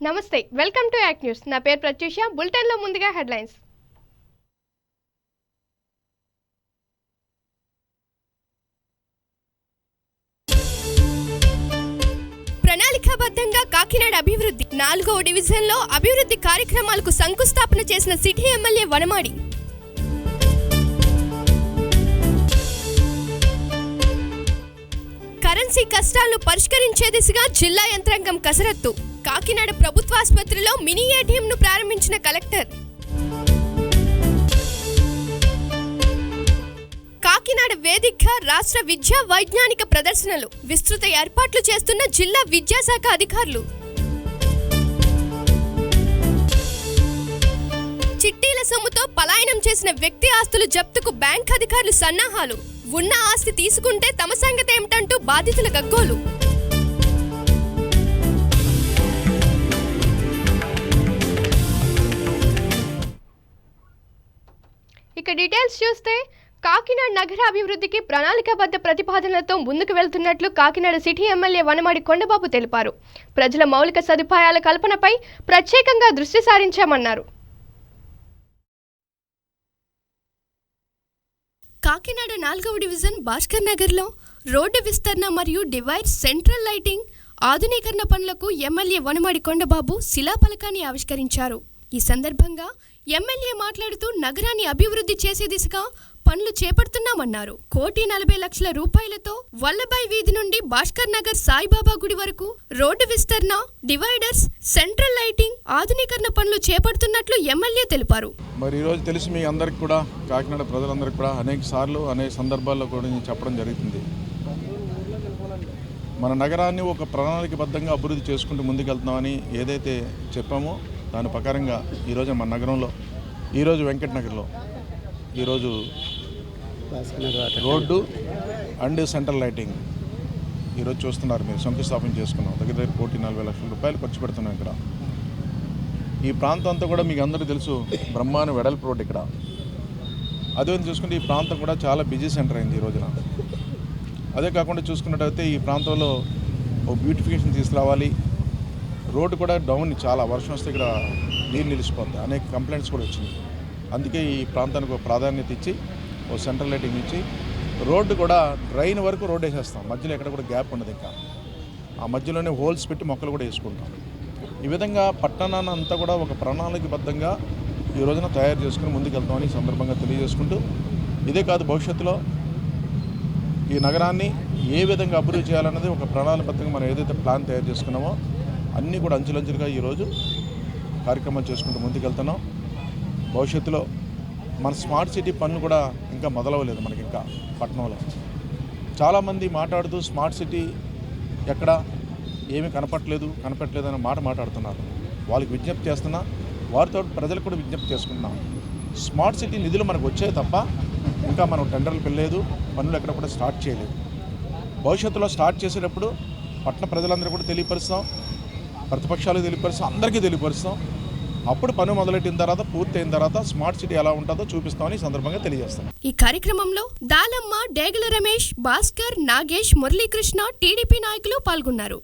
నమస్తే, welcome to act news. నా పేరు ప్రత్యూష. బులెటిన్లో ముందుగా హెడ్లైన్స్. ప్రణాళికాబద్ధంగా కాకినాడ అభివృద్ధి 4వ డివిజన్లో అభివృద్ధి కార్యక్రమాలకు శంకుస్థాపన చేసిన సిటీ ఎమ్మెల్యే వనమాడి. కరెన్సీ కష్టాలను పరిష్కరించే దిశగా జిల్లా యంత్రాంగం కసరత్తు. కాకినాడ ప్రభుత్వాసుపత్రిలో మినీ ఏటీఎంను ప్రారంభించిన కలెక్టర్. కాకినాడ వేదికగా రాష్ట్ర విద్యా వైజ్ఞానిక ప్రదర్శనలు విస్తృత ఏర్పాట్లు చేస్తున్న జిల్లా విద్యాశాఖ అధికారులు. చిట్టీల సొమ్ముతో పలాయనం చేసిన వ్యక్తి ఆస్తులు జప్తుకు బ్యాంక్ అధికారులు సన్నాహాలు. ఉన్న ఆస్తి తీసుకుంటే తమ సంగతి ఏమిటంటూ బాధితుల గగ్గోలు. ఇక డీటెయిల్స్ చూస్తే, కాకినాడ నగర అభివృద్ధికి ప్రణాళికాబద్ధ ప్రతిపాదనలతో ముందుకు వెళ్తున్నట్లు కాకినాడ సిటీ ఎమ్మెల్యే వనమాడి కొండబాబు తెలిపారు. ప్రజల మౌలిక సదుపాయాల కల్పనపై ప్రత్యేకంగా దృష్టి సారించామన్నారు. కాకినాడ 4వ డివిజన్ భాస్కర్ నగర్లో రోడ్డు విస్తరణ మరియు డివైడ్ సెంట్రల్ లైటింగ్ ఆధునీకరణ పనులకు ఎమ్మెల్యే వనమాడి కొండబాబు శిలాఫలకాన్ని ఆవిష్కరించారు. ఈ సందర్భంగా ఎమ్మెల్యే మాట్లాడుతూ నగరాన్ని అభివృద్ధి చేసే దిశగా పనులు చేపడుతున్నామన్నారు. 1,40,00,000 రూపాయలతో వల్లభాయ్ వీధి నుండి భాస్కర్ నగర్ సాయిబాబా గుడి వరకు రోడ్డు విస్తరణ, డివైడర్స్, సెంట్రల్ లైటింగ్ ఆధునీకరణ పనులు చేపడుతున్నట్లు ఎమ్మెల్యే తెలిపారు. మరి ఈరోజు తెలిసి మీ అందరికి కూడా, కాకినాడ ప్రజలందరికీ కూడా అనేక సార్లు అనేక సందర్భాల్లో కూడా నేను చెప్పడం జరుగుతుంది. మన నగరాన్ని ఒక ప్రణాళికబద్ధంగా అభివృద్ధి చేసుకుంటూ ముందుకెళ్తున్నామని ఏదైతే చెప్పామో దాని ప్రకారంగా ఈరోజు మన నగరంలో, ఈరోజు వెంకట నగర్లో ఈరోజు రోడ్డు అండ్ సెంట్రల్ లైటింగ్ ఈరోజు చూస్తున్నారు. మీరు శంకుస్థాపన చేసుకున్నాం. దగ్గర 1,40,00,000 రూపాయలు ఖర్చు పెడుతున్నాం. ఇక్కడ ఈ ప్రాంతం అంతా కూడా మీకు అందరూ తెలుసు, బ్రహ్మాండ వెడల్పు రోడ్. ఇక్కడ అదే చూసుకుంటే ఈ ప్రాంతం కూడా చాలా బిజీ సెంటర్ అయింది ఈ రోజున. అదే కాకుండా చూసుకున్నట్టయితే ఈ ప్రాంతంలో ఒక బ్యూటిఫికేషన్ తీసుకురావాలి. రోడ్డు కూడా డౌన్, చాలా వర్షం వస్తే ఇక్కడ నీళ్ళు నిలిచిపోతుంది. అనేక కంప్లైంట్స్ కూడా వచ్చినాయి. అందుకే ఈ ప్రాంతానికి ఒక ప్రాధాన్యత ఇచ్చి ఒక సెంట్రల్ లైటింగ్ ఇచ్చి రోడ్డు కూడా డ్రైన్ వరకు రోడ్ వేసేస్తాం. మధ్యలో ఎక్కడ కూడా గ్యాప్ ఉండదు. ఇంకా ఆ మధ్యలోనే హోల్స్ పెట్టి మొక్కలు కూడా వేసుకుంటాం. ఈ విధంగా పట్టణాన్ని అంతా కూడా ఒక ప్రణాళికబద్ధంగా ఈ రోజున తయారు చేసుకుని ముందుకెళ్తామని ఈ సందర్భంగా తెలియజేసుకుంటూ, ఇదే కాదు భవిష్యత్తులో ఈ నగరాన్ని ఏ విధంగా అభివృద్ధి చేయాలన్నది ఒక ప్రణాళికబద్ధంగా మనం ఏదైతే ప్లాన్ తయారు చేసుకున్నామో అన్నీ కూడా అంచులంచులుగా ఈరోజు కార్యక్రమాలు చేసుకుంటూ ముందుకెళ్తున్నాం. భవిష్యత్తులో మన స్మార్ట్ సిటీ పనులు కూడా ఇంకా మొదలవ్వలేదు. మనకి ఇంకా పట్టణంలో చాలామంది మాట్లాడుతూ స్మార్ట్ సిటీ ఎక్కడ ఏమీ కనపట్లేదు అనే మాట మాట్లాడుతున్నారు. వాళ్ళకి విజ్ఞప్తి చేస్తున్నా, వారితో ప్రజలకు కూడా విజ్ఞప్తి చేసుకుంటున్నాం. స్మార్ట్ సిటీ నిధులు మనకు వచ్చాయి తప్ప ఇంకా మనం టెండర్లు పెళ్ళలేదు, పనులు ఎక్కడ కూడా స్టార్ట్ చేయలేదు. భవిష్యత్తులో స్టార్ట్ చేసేటప్పుడు పట్టణ ప్రజలందరూ కూడా తెలియపరుస్తాం, ప్రతిపక్షాలకు తెలియపరుస్తాం, అందరికీ తెలియపరుస్తాం. అప్పుడు పని మొదలెట్టిన తర్వాత, పూర్తయిన తర్వాత స్మార్ట్ సిటీ ఎలా ఉంటుందో చూపిస్తామని సందర్భంగా తెలియజేస్తాం. ఈ కార్యక్రమంలో దాలమ్మ, డేగల రమేష్, భాస్కర్, నాగేష్, మురళీకృష్ణ, టీడీపీ నాయకులు పాల్గొన్నారు.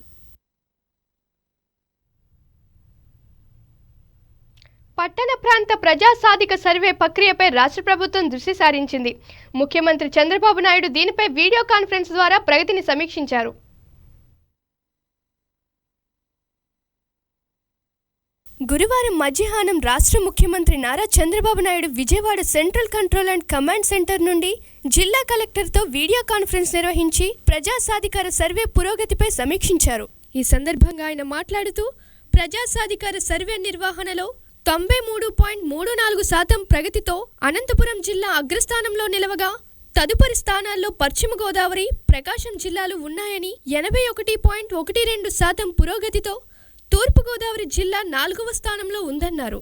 పట్టణ ప్రాంత ప్రజా సాధిక సర్వే ప్రక్రియపై రాష్ట్ర ప్రభుత్వం దృష్టి సారించింది. ముఖ్యమంత్రి చంద్రబాబు నాయుడు దీనిపై వీడియో కాన్ఫరెన్స్ ద్వారా ప్రగతిని సమీక్షించారు. గురువారం మధ్యాహ్నం రాష్ట్ర ముఖ్యమంత్రి Nara Chandrababu Naidu Vijayawada central control and command centre నుండి జిల్లా కలెక్టర్తో వీడియో కాన్ఫరెన్స్ నిర్వహించి ప్రజా సాధికార సర్వే పురోగతిపై సమీక్షించారు. ఈ సందర్భంగా ఆయన మాట్లాడుతూ, ప్రజా సాధికార సర్వే నిర్వహణలో 93.34% ప్రగతితో అనంతపురం జిల్లా అగ్రస్థానంలో నిలవగా, తదుపరి స్థానాల్లో పశ్చిమ గోదావరి, ప్రకాశం జిల్లాలు ఉన్నాయని, 81.12% పురోగతితో తూర్పుగోదావరి జిల్లా 4వ స్థానంలో ఉందన్నారు.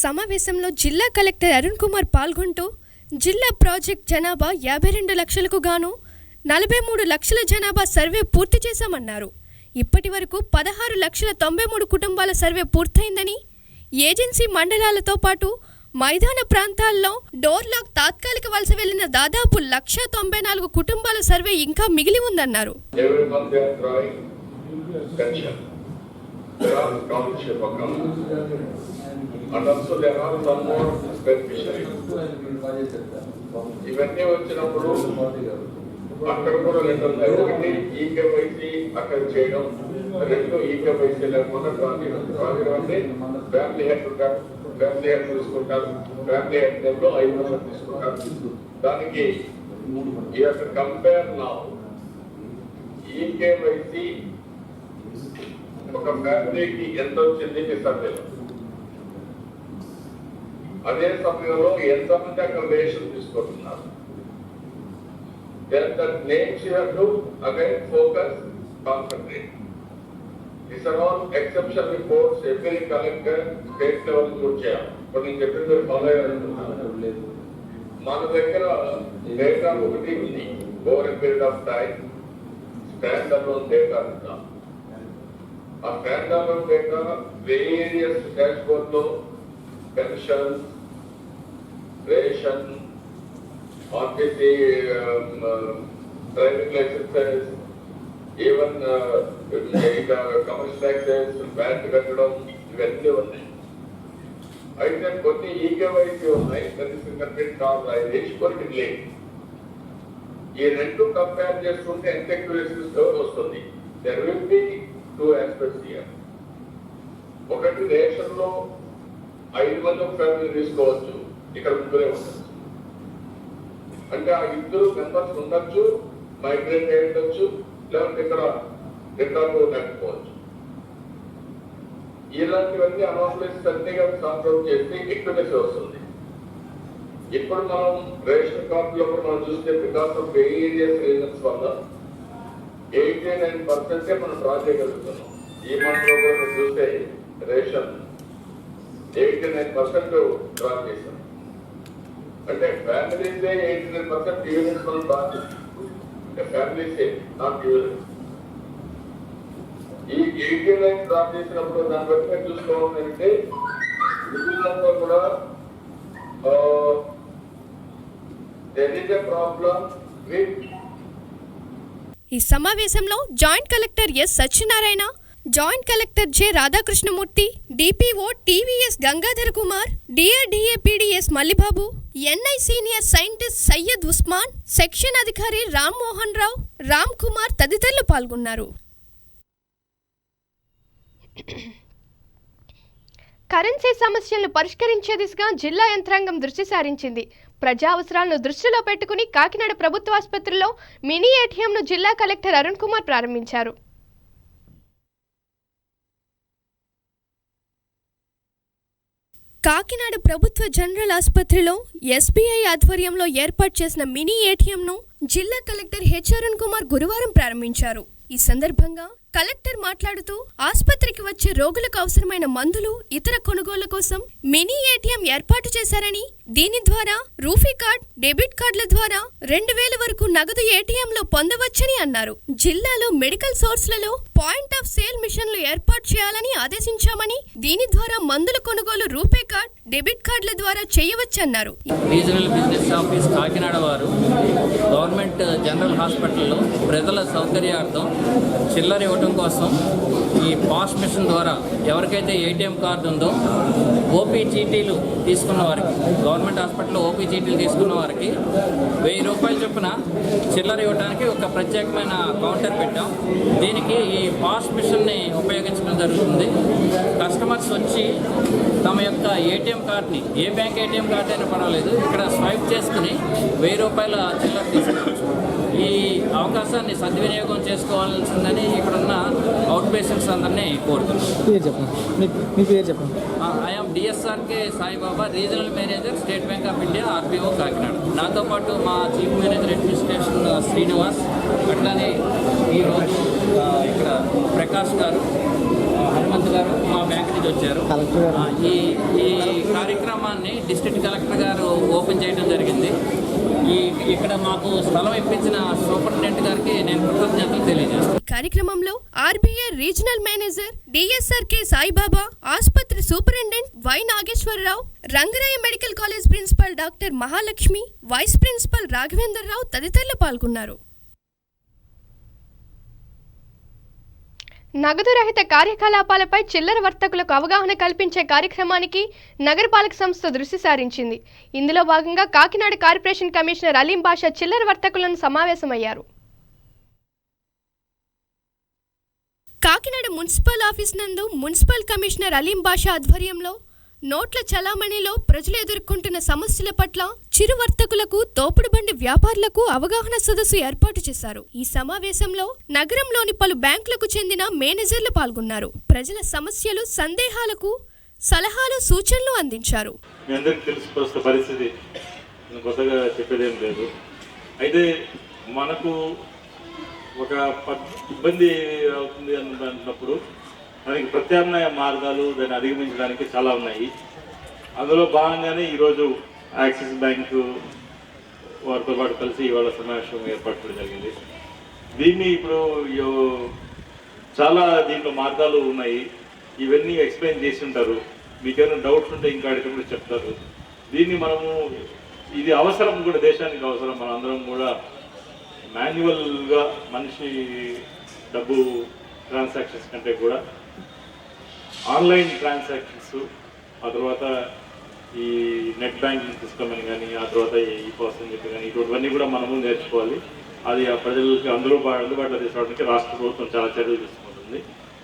సమావేశంలో జిల్లా కలెక్టర్ అరుణ్ కుమార్ పాల్గొంటూ, జిల్లా ప్రాజెక్ట్ జనాభా 52 లక్షలకు గాను 43 లక్షల జనాభా సర్వే పూర్తి చేశామన్నారు. ఇప్పటి వరకు 16,93,000 కుటుంబాల సర్వే పూర్తయిందని, ఏజెన్సీ మండలాలతో పాటు మైదాన ప్రాంతాల్లో డోర్లాక్ తాత్కాలిక వలస వెళ్లిన దాదాపు 1,94,000 కుటుంబాల సర్వే ఇంకా మిగిలి ఉందన్నారు. there are township accounts, and also there are some more beneficiaries. ఇవన్నీ వచ్చినప్పుడు అక్కడ కూడా రెండు ఉన్నాయి. ఒకటి ఈకేవైసీ అక్కడ చేయడం, రెండు ఈకేవైసీ లేకుండా డ్రాయింగ్ అంటే ఫ్యామిలీ హెడ్ ఉంటారు, ఫ్యామిలీ హెడ్ తీసుకుంటారు, ఫ్యామిలీ హెడ్ లో 500 తీసుకుంటారు. దానికి ఈ యొక్క కంపేర్ నా ఈకేవైసీ ఒక ఫ్యామిలీకి ఎంత వచ్చింది మీ సర్వేలో, అదే సమయంలో ఎంతమంది అక్కడ రేషన్ తీసుకుంటున్నారు. Then the names you have to again focus, concentrate. These are all exception reports. Every collector state level good చేయాలి. కొన్ని చెప్పిన ఫాలో అయ్యారు. మన దగ్గర డేటా ఒకటి ఉంది, over a period of time stand alone data ఉంటాం. ఆ stand alone data various dashboard లో pension, ration, RTC, driving licences, even commercial taxes, bank కట్టడం, ఇవన్నీ ఉన్నాయి. అయితే కొన్ని ఈకేవైసీ ఉన్నాయి, కొన్ని లేదు. ఈ రెండు కంపేర్ చేసుకుంటే ఎంత అక్యురసీ వస్తుంది. There will be 2 aspects here. ఒకటి రేషన్ లో 5 మంది ఒక ఫ్యామిలీ తీసుకోవచ్చు, ఇక్కడ ముగ్గురే ఉండొచ్చు. అంటే ఆ 2 మెంబర్స్ ఉండొచ్చు, మైగ్రేట్ అయి ఉండొచ్చు, లేకపోతే ఇక్కడ రిటర్న్ లేకపోవచ్చు. ఇలాంటివన్నీ అనాలిసిస్ అన్నిగా సార్ట్ అవుట్ చేస్తే ఎక్కువగా వస్తుంది. ఇప్పుడు మనం రేషన్ కార్డులో మనం చూస్తే బికాస్ ఆఫ్ వేరియస్ రీజన్స్ వల్ల 89% మనం డ్రా చేయగలుగుతున్నాం. ఈ మంత్ లో కూడా చూస్తే రేషన్ 89% డ్రా చేశాం. అంటే ఫ్యామిలీసే 89% యూనిట్స్ మనం డ్రా చేస్తాం. ఫ్యామిలీసే నాట్ యూనిట్స్. ఈ 89 డ్రా చేసినప్పుడు దాన్ని బట్టి మేము చూసుకోవాలంటే మిగిలినంతా కూడా there is a problem with. ఈ సమావేశంలో joint collector S Satyanarayana, joint collector J Radhakrishnamurthy, DPO TVS Gangadhar Kumar, DRDA PD S Mallibabu, NI senior scientist Syed Usman, section అధికారి రామ్ మోహన్ రావు, రామ్ కుమార్ తదితరులు పాల్గొన్నారు. కరెన్సీ సమస్యలను పరిష్కరించే దిశగా జిల్లా యంత్రాంగం దృష్టి సారించింది. ప్రజా అవసరాలను దృష్టిలో పెట్టుకుని కాకినాడ ప్రభుత్వ ఆసుపత్రిలో మినీ ఏటీఎంను జిల్లా కలెక్టర్ అరుణ్ కుమార్ ప్రారంభించారు. కాకినాడ ప్రభుత్వ జనరల్ ఆసుపత్రిలో ఎస్బీఐ ఆధ్వర్యంలో ఏర్పాటు చేసిన మినీ ఏటీఎంను జిల్లా కలెక్టర్ హెచ్ అరుణ్ కుమార్ గురువారం ప్రారంభించారు. ఈ సందర్భంగా కలెక్టర్ మాట్లాడుతూ ఆసుపత్రికి వచ్చే రోగులకు అవసరమైన మందులు, ఇతర కొనుగోళ్ల కోసం మినీ ఏటీఎం ఏర్పాటు చేశారని, దీని ద్వారా రూఫీ కార్డ్, డెబిట్ కార్డుల ద్వారా 2000 వరకు నగదు ఏటీఎంలో పొందవచ్చని అన్నారు. జిల్లాలో మెడికల్ సోర్స్లలో పాయింట్ ఆఫ్ సేల్ మిషన్లు ఏర్పాటు చేయాలని ఆదేశించామని, దీని ద్వారా మందుల కొనుగోలు రూపే కార్డ్, డెబిట్ కార్డుల ద్వారా చేయవచ్చన్నారు. రీజనల్ బిజినెస్ ఆఫీస్ కాకినాడ వారు గవర్నమెంట్ జనరల్ హాస్పిటల్లో ప్రజల సౌకర్యార్థం చిల్లర ఇవ్వడం కోసం ఈ పాస్ మిషన్ ద్వారా ఎవరికైతే ఏటీఎం కార్డు ఉందో ఓపీ చీటీలు తీసుకున్న వారికి, గవర్నమెంట్ హాస్పిటల్లో ఓపీ చీటీలు తీసుకున్న వారికి 1000 రూపాయలు చొప్పున చిల్లర ఇవ్వడానికి ఒక ప్రత్యేకమైన కౌంటర్ పెట్టాం. దీనికి ఈ పాస్ మిషన్ని ఉపయోగించడం జరుగుతుంది. కస్టమర్స్ వచ్చి తమ యొక్క ఏటీఎం కార్డుని, ఏ బ్యాంక్ ఏటీఎం కార్డు అయినా పర్వాలేదు, ఇక్కడ స్వైప్ చేసుకుని 1000 రూపాయల చిల్లర తీసుకోవచ్చు. ఈ అవకాశాన్ని సద్వినియోగం చేసుకోవాల్సిందని ఇక్కడున్న అవుట్ పేషెంట్స్ అందరినీ కోరుతున్నాం. I'm DSRK Saibaba, regional manager, State Bank of India, RBO Kakinada. నాతో పాటు మా చీఫ్ మేనేజర్ అడ్మినిస్ట్రేషన్ శ్రీనివాస్, అట్లానే ఈరోజు ఇక్కడ ప్రకాష్ గారు, హనుమంత్ గారు మా బ్యాంక్ నుంచి వచ్చారు. ఈ కార్యక్రమాన్ని డిస్ట్రిక్ట్ కలెక్టర్ గారు ఓపెన్ చేయడం జరిగింది. ఇక్కడ మాకు స్థలం ఇప్పించిన సూపరింటెండెంట్ గారికి నేను కృతజ్ఞతలు తెలియజేస్తాను. కార్యక్రమంలో RBI regional manager DSRK Saibaba, ఆసుపత్రి superintendent Y Nageswararao, Rangaraya Medical College principal doctor Mahalakshmi, vice principal Raghavender Rao తదితరులు పాల్గొన్నారు. నగదు రహిత కార్యకలాపాలపై చిల్లర వర్తకులకు అవగాహన కల్పించే కార్యక్రమానికి నగరపాలక సంస్థ దృష్టి సారించింది. ఇందులో భాగంగా కాకినాడ కార్పొరేషన్ కమిషనర్ అలీం బాషా చిల్లర వర్తకులను సమావేశమయ్యారు. కాకినాడ మున్సిపల్ ఆఫీస్ నందు మున్సిపల్ కమిషనర్ అలీం బాషా ఆధ్వర్యంలో నోట్ల చలామణిలో ప్రజలు ఎదుర్కొంటున్న సమస్యల పట్ల చిరు వర్తకులకు, తోపుడు బండి వ్యాపారులకు అవగాహన సదస్సు ఏర్పాటు చేశారు. ఈ సమావేశంలో నగరంలోని పలు బ్యాంకులకు చెందిన మేనేజర్లు పాల్గొన్నారు. ప్రజల సమస్యలు, సందేహాలకు సలహాలు, సూచనలు అందించారు. మీ అందరికీ తెలిసిన పరిస్థితి కొత్తగా చెప్పేదేం లేదు. అయితే మనకు ఒక ఇబ్బంది అవుతుంది అన్నప్పుడు మనకి ప్రత్యామ్నాయ మార్గాలు దాన్ని అధిగమించడానికి చాలా ఉన్నాయి. అందులో భాగంగానే ఈరోజు యాక్సిస్ బ్యాంకు వారితో పాటు కలిసి ఇవాళ సమావేశం ఏర్పాటు చేయడం జరిగింది. దీన్ని ఇప్పుడు చాలా దీంట్లో మార్గాలు ఉన్నాయి. ఇవన్నీ ఎక్స్ప్లెయిన్ చేసి ఉంటారు. మీకేమైనా డౌట్స్ ఉంటే ఇంకా అడిగినప్పుడు చెప్తారు. దీన్ని మనము ఇది అవసరం కూడా, దేశానికి అవసరం. మనందరం కూడా మాన్యువల్గా మనిషి డబ్బు ట్రాన్సాక్షన్స్ కంటే కూడా ఆన్లైన్ ట్రాన్సాక్షన్స్, ఆ తర్వాత ఈ నెట్ బ్యాంకింగ్ సిస్టమ్ అని కానీ, ఆ తర్వాత ఈ పాస్ అని చెప్పి కానీ, ఇటువంటివన్నీ కూడా మనము నేర్చుకోవాలి. అది ఆ ప్రజలకి అందుబాటులో తీసుకోవడానికి రాష్ట్ర ప్రభుత్వం చాలా చర్యలు తీసుకుంటుంది.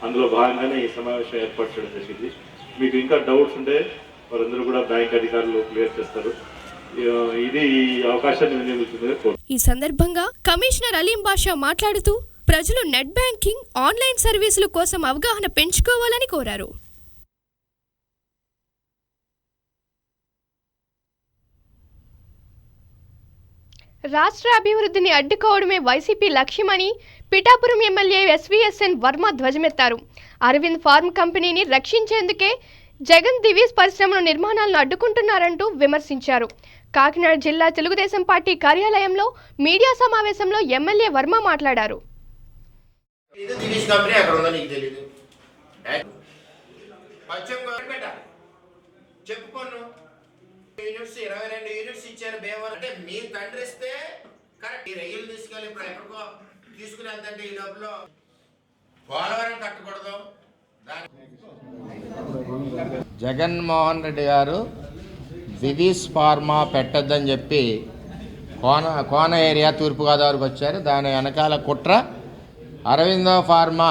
అందులో భాగంగానే ఈ సమావేశం ఏర్పాటు చేయడం జరిగింది. మీకు ఇంకా డౌట్స్ ఉంటే వారందరూ కూడా బ్యాంక్ అధికారులు క్లియర్ చేస్తారు. ఇది అవకాశాన్ని వినియోగించుకునే. ఈ సందర్భంగా కమిషనర్ అలీం బాషా మాట్లాడుతూ ప్రజలు నెట్ బ్యాంకింగ్, ఆన్లైన్ సర్వీసుల కోసం అవగాహన పెంచుకోవాలని కోరారు. రాష్ట్ర అభివృద్ధిని అడ్డుకోవడమే వైసీపీ లక్ష్యమని పిఠాపురం ఎమ్మెల్యే ఎస్వీఎస్ఎన్ వర్మ ధ్వజమెత్తారు. అరవింద్ ఫార్మ్ కంపెనీని రక్షించేందుకే జగన్ దివీస్ పరిశ్రమల నిర్మాణాలను అడ్డుకుంటున్నారంటూ విమర్శించారు. కాకినాడ జిల్లా తెలుగుదేశం పార్టీ కార్యాలయంలో మీడియా సమావేశంలో ఎమ్మెల్యే వర్మ మాట్లాడారు. చెప్పుకోను యూనిట్స్ 22 యూనిట్స్ ఇచ్చారు భీమవరం. అంటే మీ తండ్రి ఇస్తే కరెక్ట్. ఈ రైలు తీసుకెళ్ళి ఇప్పుడు ఎక్కడికో తీసుకుని వెళ్తుంటే ఈ లోపల పోలవరం కట్టకూడదు. జగన్మోహన్ రెడ్డి గారు దివీస్ ఫార్మా పెట్టద్దని చెప్పి కోన ఏరియా తూర్పుగోదావరికి వచ్చారు. దాని వెనకాల కుట్ర అరవిందో ఫార్మా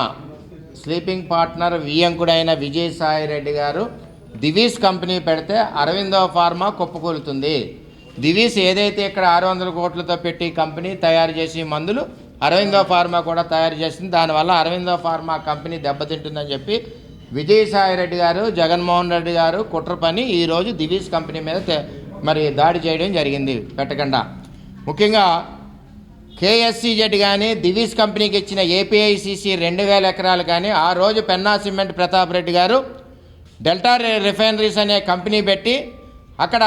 స్లీపింగ్ పార్ట్నర్ వియంకుడైన విజయసాయి రెడ్డి గారు దివీస్ కంపెనీ పెడితే అరవిందో ఫార్మా కుప్పకూలుతుంది. దివీస్ ఏదైతే ఇక్కడ 600 కోట్లతో పెట్టి కంపెనీ తయారు చేసి మందులు అరవిందో ఫార్మా కూడా తయారు చేసింది. దానివల్ల అరవిందో ఫార్మా కంపెనీ దెబ్బతింటుందని చెప్పి విజయసాయి రెడ్డి గారు, జగన్మోహన్ రెడ్డి గారు కుట్ర పని ఈరోజు దివీస్ కంపెనీ మీద మరి దాడి చేయడం జరిగింది పెట్టకుండా. ముఖ్యంగా కేఎస్సీజెడ్ కానీ దివీస్ కంపెనీకి ఇచ్చిన ఏపీఐసిసి 2000 ఎకరాలు కానీ, ఆ రోజు పెన్నా సిమెంట్ ప్రతాప్ రెడ్డి గారు డెల్టా రిఫైనరీస్ అనే కంపెనీ పెట్టి అక్కడ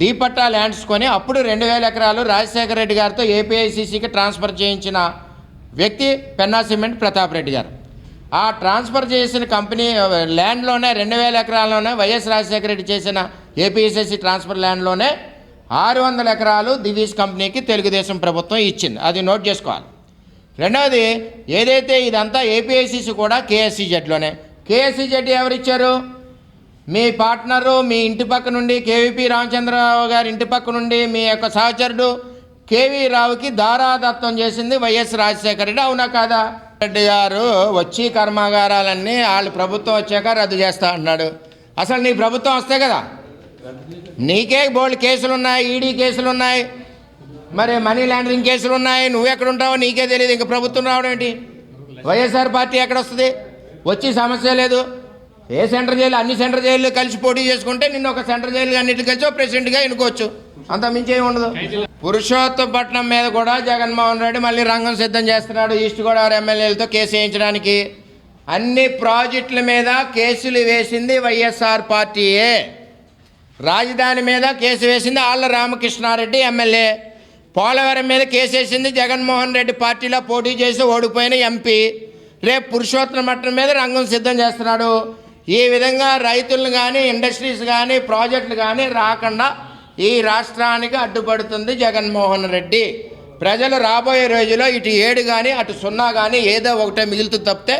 డీపట్టా ల్యాండ్స్ కొని అప్పుడు 2000 ఎకరాలు రాజశేఖర రెడ్డి గారితో ఏపీఐసిసికి ట్రాన్స్ఫర్ చేయించిన వ్యక్తి పెన్నా సిమెంట్ ప్రతాప్ రెడ్డి గారు. ఆ ట్రాన్స్ఫర్ చేసిన కంపెనీ ల్యాండ్లోనే 2000 ఎకరాల్లోనే వైఎస్ రాజశేఖర రెడ్డి చేసిన ఏపీఐసిసి ట్రాన్స్ఫర్ ల్యాండ్లోనే 600 ఎకరాలు దివీస్ కంపెనీకి తెలుగుదేశం ప్రభుత్వం ఇచ్చింది. అది నోట్ చేసుకోవాలి. రెండవది, ఏదైతే ఇదంతా ఏపీఐసిసి కూడా కేఎస్సీజెడ్లోనే. కేఎస్సీజెడ్ ఎవరిచ్చారు? మీ పార్ట్నరు, మీ ఇంటి పక్క నుండి కేవీపీ రామచంద్రరావు గారి ఇంటి పక్క నుండి మీ యొక్క సహచరుడు కేవీ రావుకి దారాదత్తం చేసింది వైఎస్ రాజశేఖర రెడ్డి. అవునా కాదా? రెడ్డి గారు వచ్చి కర్మాగారాలన్నీ వాళ్ళు ప్రభుత్వం వచ్చాక రద్దు చేస్తా అన్నాడు. అసలు నీ ప్రభుత్వం వస్తే కదా, నీకే బోల్డ్ కేసులు ఉన్నాయి, ఈడీ కేసులు ఉన్నాయి, మరి మనీ లాండరింగ్ కేసులు ఉన్నాయి. నువ్వెక్కడుంటావో నీకే తెలియదు. ఇంక ప్రభుత్వం రావడం ఏంటి? వైఎస్ఆర్ పార్టీ ఎక్కడొస్తుంది? వచ్చి సమస్య లేదు. ఏ సెంట్రల్ జైలు, అన్ని సెంట్రల్ జైలు కలిసి పోటీ చేసుకుంటే నిన్ను ఒక సెంట్రల్ జైలు అన్నింటికి కలిసి ప్రెసిడెంట్గా ఎన్నుకోవచ్చు. అంత మించి ఏమి ఉండదు. పురుషోత్తపట్నం మీద కూడా జగన్మోహన్ రెడ్డి మళ్ళీ రంగం సిద్ధం చేస్తున్నాడు. ఈస్ట్ గోదావరి ఎమ్మెల్యేలతో కేసు వేయించడానికి. అన్ని ప్రాజెక్టుల మీద కేసులు వేసింది వైఎస్ఆర్ పార్టీయే. రాజధాని మీద కేసు వేసింది ఆళ్ల రామకృష్ణారెడ్డి ఎమ్మెల్యే. పోలవరం మీద కేసు వేసింది జగన్మోహన్ రెడ్డి పార్టీలో పోటీ చేసి ఓడిపోయిన ఎంపీ. రేపు పురుషోత్తపట్నం మీద రంగం సిద్ధం చేస్తున్నాడు. ఈ విధంగా రైతులను కానీ, ఇండస్ట్రీస్ కానీ, ప్రాజెక్టులు కానీ రాకుండా ఈ రాష్ట్రానికి అడ్డుపడుతుంది జగన్మోహన్ రెడ్డి. ప్రజలు రాబోయే రోజుల్లో ఇటు 7 కానీ అటు 0 కానీ ఏదో ఒకటే మిగులుతూ తప్పితే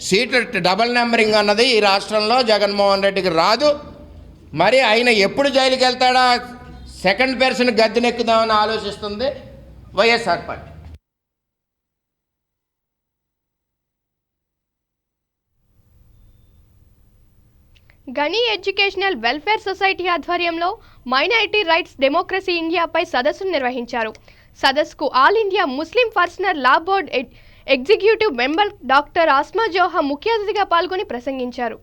సీటు డబల్ నెంబరింగ్ అన్నది ఈ రాష్ట్రంలో జగన్మోహన్ రెడ్డికి రాదు. మరి ఆయన ఎప్పుడు జైలుకి వెళ్తాడా, సెకండ్ పర్సన్ గద్దెనెక్కుదామని ఆలోచిస్తుంది YSR party. Gani educational welfare society ఆధ్వర్యంలో మైనారిటీ రైట్స్ డెమోక్రసీ ఇండియాపై సదస్సును నిర్వహించారు. సదస్సుకు All India Muslim Personal Law Board executive member doctor Asma Zoha ముఖ్య అతిథిగా పాల్గొని ప్రసంగించారు.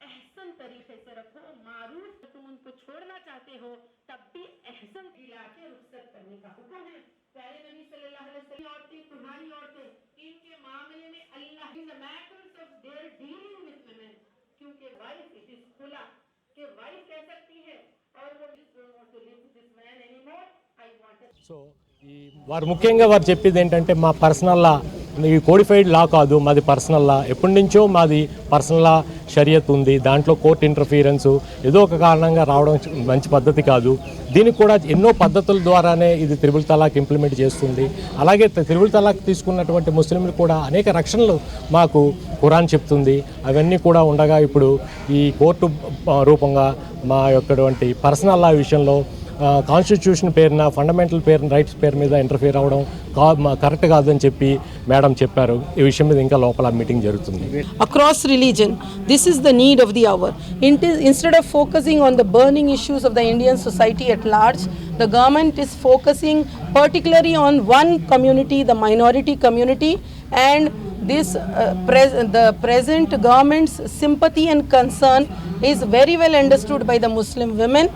एहसन तरीके से रखो, मारूफ तुम उनको छोड़ना चाहते हो तब भी एहसन इलाके रुखसत करने का हुक्म है. प्यारे नबी सल्लल्लाहु अलैहि वसल्लम औरतें, तुम्हारी औरतें, इनके मामले में Allah in the matters of their dealing with women, क्योंकि वाइफ इट इज खुला कि वाइफ कह सकती है और वो don't want to live with this man anymore, I want. So వారు ముఖ్యంగా వారు చెప్పేది ఏంటంటే మా పర్సనల్ లా, ఈ కోడిఫైడ్ లా కాదు, మాది పర్సనల్ లా. ఎప్పటి నుంచో మాది పర్సనల్ లా షరియత్ ఉంది, దాంట్లో కోర్ట్ ఇంటర్ఫీరెన్స్ ఏదో ఒక కారణంగా రావడం మంచి పద్ధతి కాదు. దీనికి కూడా ఎన్నో పద్ధతుల ద్వారానే ఇది త్రిబుల్ తలాక్ ఇంప్లిమెంట్ చేస్తుంది. అలాగే త్రిబుల్ తలాక్ తీసుకున్నటువంటి ముస్లింలు కూడా అనేక రక్షణలు మాకు ఖురాన్ చెప్తుంది. అవన్నీ కూడా ఉండగా ఇప్పుడు ఈ కోర్టు రూపంగా మా యొక్కటువంటి పర్సనల్ లా విషయంలో కాన్స్టిట్యూషన్ పేరున, ఫండమెంటల్ పేరున, రైట్స్ పేరు మీద ఇంటర్ఫియర్ అవ్వడం కరెక్ట్ కాదని చెప్పి మేడం చెప్పారు. ఈ విషయం మీద ఇంకా లోపల మీటింగ్ జరుగుతుంది. Across religion, this is the need of the hour. Instead of focusing on the burning issues of the Indian society at large, the government is focusing particularly on one community, the minority community, and this the present government's sympathy and concern is very well understood by the Muslim women,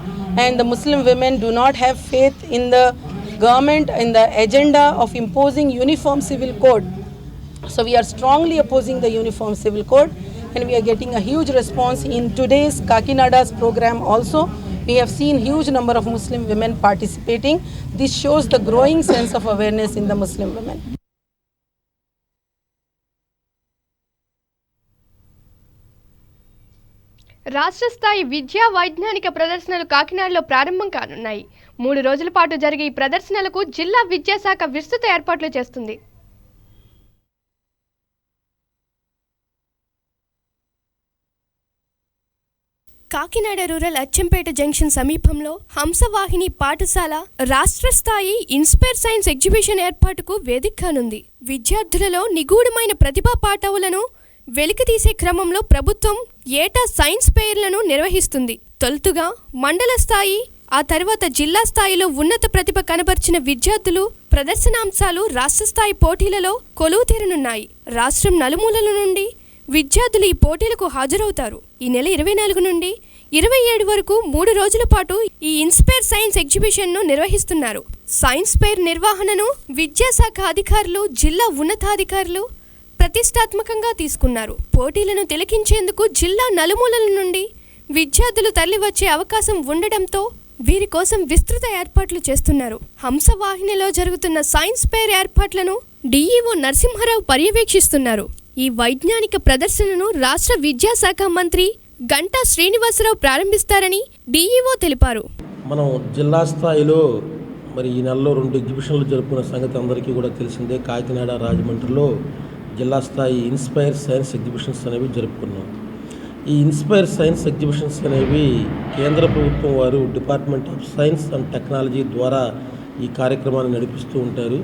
and the Muslim women do not have faith in the government in the agenda of imposing uniform civil code. So we are strongly opposing the uniform civil code, and we are getting a huge response in today's Kakinada's program also. We have seen huge number of Muslim women participating. This shows the growing sense of awareness in the Muslim women. రాష్ట్ర స్థాయి విద్యా వైజ్ఞానిక ప్రదర్శనలు కాకినాడలో ప్రారంభం కానున్నాయి. 3 రోజుల పాటు జరిగే ఈ ప్రదర్శనలకు జిల్లా విద్యాశాఖ విస్తృత ఏర్పాట్లు చేస్తుంది. కాకినాడ రూరల్ అచ్చంపేట జంక్షన్ సమీపంలో హంసవాహిని పాఠశాల రాష్ట్ర స్థాయి ఇన్స్పైర్ సైన్స్ ఎగ్జిబిషన్ ఏర్పాటుకు వేదిక కానుంది. విద్యార్థులలో నిగూఢమైన ప్రతిభా పాఠవులను వెలికితీసే క్రమంలో ప్రభుత్వం ఏటా సైన్స్ ఫెయిర్లను నిర్వహిస్తుంది. తొలుతుగా మండల స్థాయి, ఆ తర్వాత జిల్లా స్థాయిలో ఉన్నత ప్రతిభ కనబర్చిన విద్యార్థులు ప్రదర్శనాంశాలు రాష్ట్ర స్థాయి పోటీలలో కొలువు తీరనున్నాయి. రాష్ట్రం నలుమూలల నుండి విద్యార్థులు ఈ పోటీలకు హాజరవుతారు. ఈ నెల 24 నుండి 27 వరకు 3 రోజుల పాటు ఈ ఇన్స్పైర్ సైన్స్ ఎగ్జిబిషన్ను నిర్వహిస్తున్నారు. సైన్స్ ఫెయిర్ నిర్వహణను విద్యాశాఖ అధికారులు, జిల్లా ఉన్నతాధికారులు ప్రతిష్టాత్మకంగా తీసుకున్నారు. పోటీలను తిలకించేందుకు జిల్లా నలుమూలల నుండి విద్యార్థులు తరలివచ్చే అవకాశం ఉండడంతో వీరి కోసం విస్తృత ఏర్పాట్లు చేస్తున్నారు. హంసవాహినిలో జరుగుతున్న సైన్స్ ఫెయిర్ ఏర్పాట్లను డిఈఓ నరసింహారావు పర్యవేక్షిస్తున్నారు. ఈ వైజ్ఞానిక ప్రదర్శనను రాష్ట్ర విద్యాశాఖ మంత్రి గంటా శ్రీనివాసరావు ప్రారంభిస్తారని డిఈఓ తెలిపారు. మనం జిల్లా స్థాయిలో మరి ఈ నెలలో 2 ఎగ్జిబిషన్లు జరుపుకున్న సంగతి అందరికీ కూడా తెలిసిందే. కాకినాడ, రాజమండ్రిలో జిల్లా స్థాయి ఇన్స్పైర్ సైన్స్ ఎగ్జిబిషన్స్ అనేవి జరుపుకున్నాం. ఈ ఇన్స్పైర్ సైన్స్ ఎగ్జిబిషన్స్ అనేవి కేంద్ర ప్రభుత్వం వారు department of science and technology ద్వారా ఈ కార్యక్రమాన్ని నడిపిస్తూ ఉంటారు.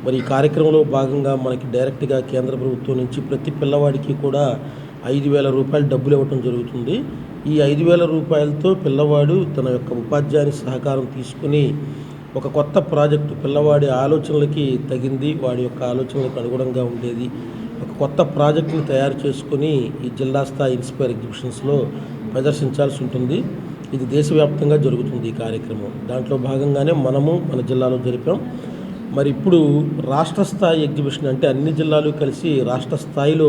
మరి ఈ కార్యక్రమంలో భాగంగా మనకి డైరెక్ట్గా కేంద్ర ప్రభుత్వం నుంచి ప్రతి పిల్లవాడికి కూడా 5,000 రూపాయలు డబ్బులు ఇవ్వటం జరుగుతుంది. ఈ 5,000 రూపాయలతో పిల్లవాడు తన యొక్క ఉపాధ్యాయుని సహకారం తీసుకుని ఒక కొత్త ప్రాజెక్టు, పిల్లవాడి ఆలోచనలకి తగింది, వాడి యొక్క ఆలోచనలకు అనుగుణంగా ఉండేది ఒక కొత్త ప్రాజెక్టుని తయారు చేసుకుని ఈ జిల్లా స్థాయి ఇన్స్పైర్ ఎగ్జిబిషన్స్లో ప్రదర్శించాల్సి ఉంటుంది. ఇది దేశవ్యాప్తంగా జరుగుతుంది ఈ కార్యక్రమం. దాంట్లో భాగంగానే మనము మన జిల్లాలో జరిపాం. మరి ఇప్పుడు రాష్ట్ర స్థాయి ఎగ్జిబిషన్ అంటే అన్ని జిల్లాలు కలిసి రాష్ట్ర స్థాయిలో